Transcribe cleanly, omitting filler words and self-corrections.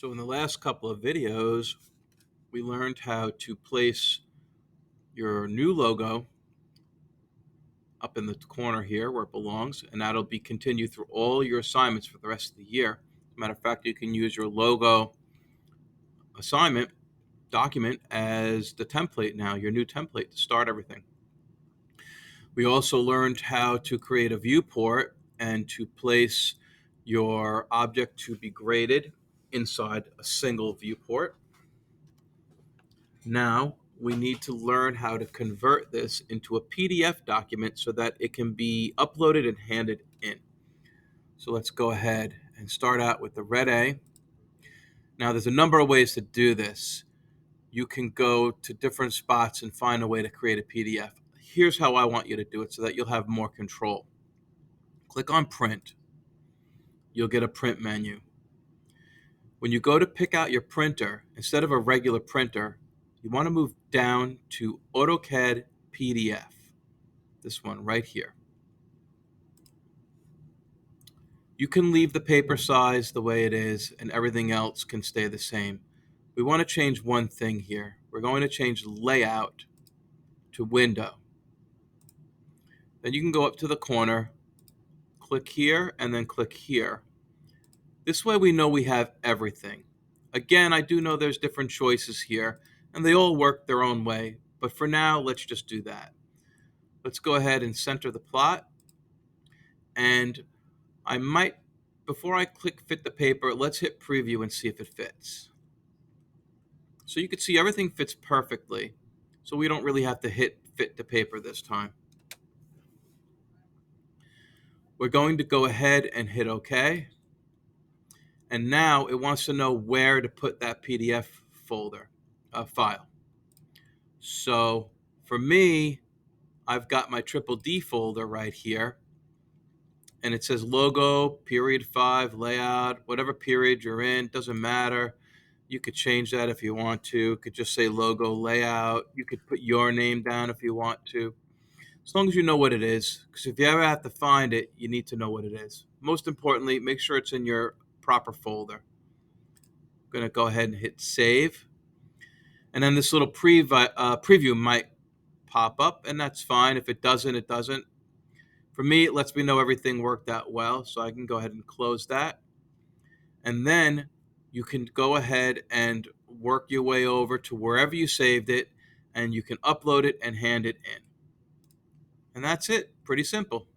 So in the last couple of videos, we learned how to place your new logo up in the corner here where it belongs, and that'll be continued through all your assignments for the rest of the year. As a matter of fact, you can use your logo assignment document as the template now, your new template to start everything. We also learned how to create a viewport and to place your object to be graded inside a single viewport. Now we need to learn how to convert this into a PDF document so that it can be uploaded and handed in. So let's go ahead and start out with the red A. Now there's a number of ways to do this. You can go to different spots and find a way to create a PDF. Here's how I want you to do it so that you'll have more control. Click on print. You'll get a print menu. When you go to pick out your printer, instead of a regular printer, you want to move down to AutoCAD PDF, this one right here. You can leave the paper size the way it is and everything else can stay the same. We want to change one thing here. We're going to change layout to window. Then you can go up to the corner, click here, and then click here. This way we know we have everything. Again, I do know there's different choices here, and they all work their own way, but for now, let's just do that. Let's go ahead and center the plot, and I might, before I click fit the paper, let's hit preview and see if it fits. So you can see everything fits perfectly, so we don't really have to hit fit the paper this time. We're going to go ahead and hit OK. And now it wants to know where to put that PDF folder, file. So for me, I've got my D folder right here. And it says logo, period 5, layout, whatever period you're in, doesn't matter. You could change that if you want to. You could just say logo, layout. You could put your name down if you want to. As long as you know what it is, because if you ever have to find it, you need to know what it is. Most importantly, make sure it's in your proper folder. I'm going to go ahead and hit save. And then this little preview might pop up, and that's fine. If it doesn't, it doesn't. For me, it lets me know everything worked out well, so I can go ahead and close that. And then you can go ahead and work your way over to wherever you saved it, and you can upload it and hand it in. And that's it. Pretty simple.